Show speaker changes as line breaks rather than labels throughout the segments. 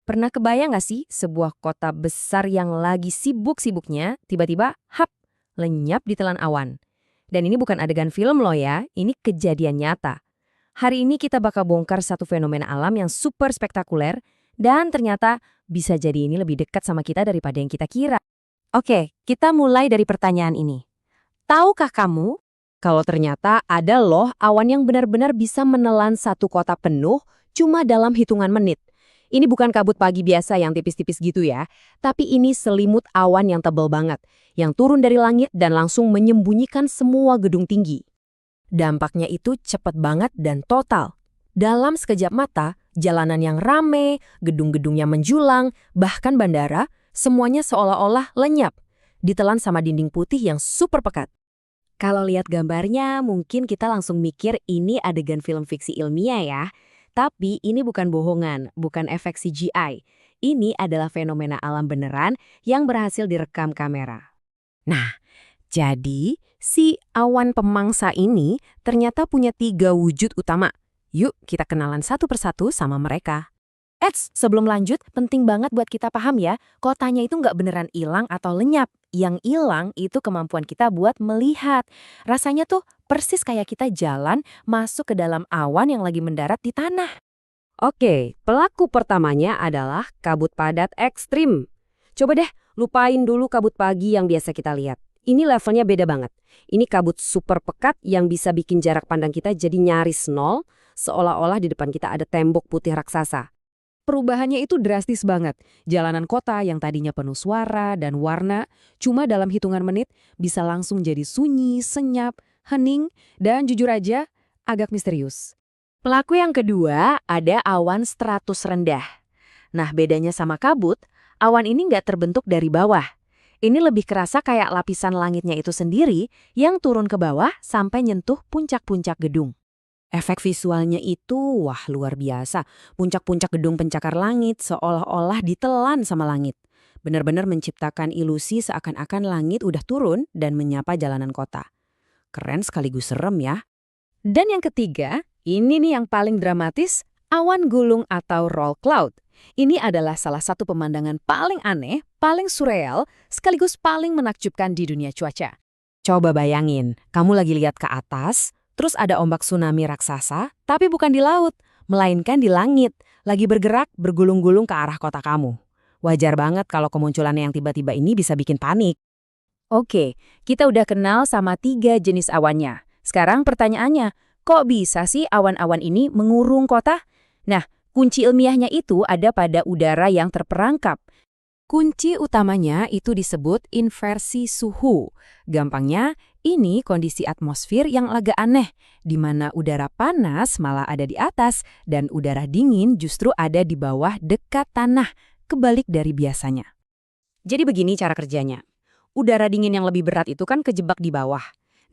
Pernah kebayang nggak sih sebuah kota besar yang lagi sibuk-sibuknya, tiba-tiba, hap, lenyap di telan awan. Dan ini bukan adegan film loh ya, ini kejadian nyata. Hari ini kita bakal bongkar satu fenomena alam yang super spektakuler, dan ternyata bisa jadi ini lebih dekat sama kita daripada yang kita kira. Oke, kita mulai dari pertanyaan ini. Tahukah kamu kalau ternyata ada loh awan yang benar-benar bisa menelan satu kota penuh cuma dalam hitungan menit? Ini bukan kabut pagi biasa yang tipis-tipis gitu ya, tapi ini selimut awan yang tebal banget, yang turun dari langit dan langsung menyembunyikan semua gedung tinggi. Dampaknya itu cepat banget dan total. Dalam sekejap mata, jalanan yang rame, gedung-gedungnya menjulang, bahkan bandara, semuanya seolah-olah lenyap, ditelan sama dinding putih yang super pekat. Kalau lihat gambarnya, mungkin kita langsung mikir ini adegan film fiksi ilmiah ya. Tapi ini bukan bohongan, bukan efek CGI. Ini adalah fenomena alam beneran yang berhasil direkam kamera. Nah, jadi si awan pemangsa ini ternyata punya 3 wujud utama. Yuk kita kenalan satu persatu sama mereka. Sebelum lanjut, penting banget buat kita paham ya, kotanya itu nggak beneran hilang atau lenyap. Yang hilang itu kemampuan kita buat melihat. Rasanya tuh persis kayak kita jalan masuk ke dalam awan yang lagi mendarat di tanah. Oke, pelaku pertamanya adalah kabut padat ekstrim. Coba deh, lupain dulu kabut pagi yang biasa kita lihat. Ini levelnya beda banget. Ini kabut super pekat yang bisa bikin jarak pandang kita jadi nyaris nol, seolah-olah di depan kita ada tembok putih raksasa. Perubahannya itu drastis banget. Jalanan kota yang tadinya penuh suara dan warna, cuma dalam hitungan menit bisa langsung jadi sunyi, senyap, hening, dan jujur aja agak misterius. Pelaku yang kedua ada awan stratus rendah. Nah, bedanya sama kabut, awan ini nggak terbentuk dari bawah. Ini lebih kerasa kayak lapisan langitnya itu sendiri yang turun ke bawah sampai nyentuh puncak-puncak gedung. Efek visualnya itu, wah luar biasa. Puncak-puncak gedung pencakar langit seolah-olah ditelan sama langit. Benar-benar menciptakan ilusi seakan-akan langit udah turun dan menyapa jalanan kota. Keren sekaligus serem ya. Dan yang ketiga, ini nih yang paling dramatis, awan gulung atau roll cloud. Ini adalah salah satu pemandangan paling aneh, paling surreal, sekaligus paling menakjubkan di dunia cuaca. Coba bayangin, kamu lagi lihat ke atas, terus ada ombak tsunami raksasa, tapi bukan di laut, melainkan di langit, lagi bergerak bergulung-gulung ke arah kota kamu. Wajar banget kalau kemunculannya yang tiba-tiba ini bisa bikin panik. Oke, kita udah kenal sama 3 jenis awannya. Sekarang pertanyaannya, kok bisa sih awan-awan ini mengurung kota? Nah, kunci ilmiahnya itu ada pada udara yang terperangkap. Kunci utamanya itu disebut inversi suhu. Gampangnya, ini kondisi atmosfer yang agak aneh, di mana udara panas malah ada di atas dan udara dingin justru ada di bawah dekat tanah, kebalik dari biasanya. Jadi begini cara kerjanya. Udara dingin yang lebih berat itu kan kejebak di bawah.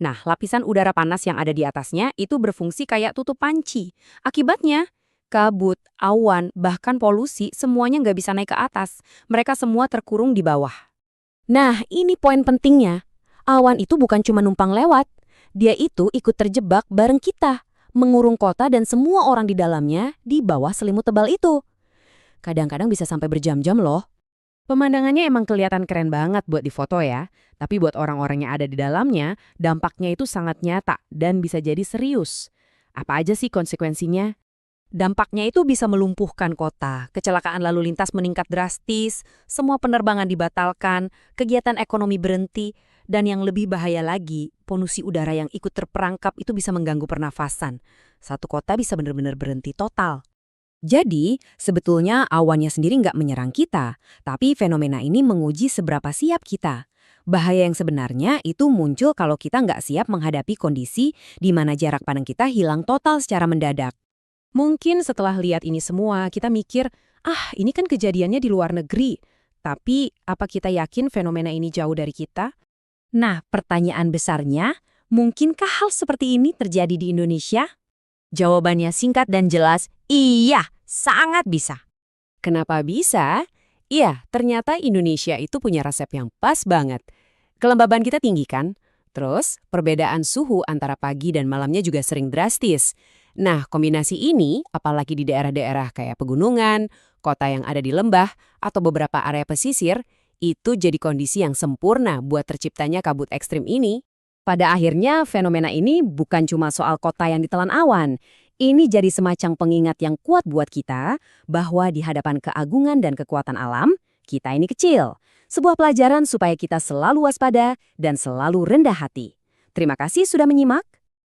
Nah, lapisan udara panas yang ada di atasnya itu berfungsi kayak tutup panci. Akibatnya, kabut, awan, bahkan polusi semuanya nggak bisa naik ke atas. Mereka semua terkurung di bawah. Nah, ini poin pentingnya. Awan itu bukan cuma numpang lewat. Dia itu ikut terjebak bareng kita, mengurung kota dan semua orang di dalamnya di bawah selimut tebal itu. Kadang-kadang bisa sampai berjam-jam loh. Pemandangannya emang kelihatan keren banget buat difoto ya. Tapi buat orang-orang yang ada di dalamnya, dampaknya itu sangat nyata dan bisa jadi serius. Apa aja sih konsekuensinya? Dampaknya itu bisa melumpuhkan kota, kecelakaan lalu lintas meningkat drastis, semua penerbangan dibatalkan, kegiatan ekonomi berhenti, dan yang lebih bahaya lagi, polusi udara yang ikut terperangkap itu bisa mengganggu pernafasan. Satu kota bisa benar-benar berhenti total. Jadi, sebetulnya awannya sendiri nggak menyerang kita, tapi fenomena ini menguji seberapa siap kita. Bahaya yang sebenarnya itu muncul kalau kita nggak siap menghadapi kondisi di mana jarak pandang kita hilang total secara mendadak. Mungkin setelah lihat ini semua, kita mikir, ini kan kejadiannya di luar negeri. Tapi, apa kita yakin fenomena ini jauh dari kita? Nah, pertanyaan besarnya, mungkinkah hal seperti ini terjadi di Indonesia? Jawabannya singkat dan jelas, iya, sangat bisa. Kenapa bisa? Iya, ternyata Indonesia itu punya resep yang pas banget. Kelembaban kita tinggi kan? Terus, perbedaan suhu antara pagi dan malamnya juga sering drastis. Nah, kombinasi ini, apalagi di daerah-daerah kayak pegunungan,
kota yang ada di lembah, atau beberapa area pesisir, itu jadi kondisi yang sempurna buat terciptanya kabut ekstrim ini.
Pada akhirnya, fenomena ini bukan cuma soal kota yang ditelan awan. Ini jadi semacam pengingat yang kuat buat kita bahwa di hadapan keagungan dan kekuatan alam, kita ini kecil. Sebuah pelajaran supaya kita selalu waspada dan selalu rendah hati. Terima kasih sudah menyimak.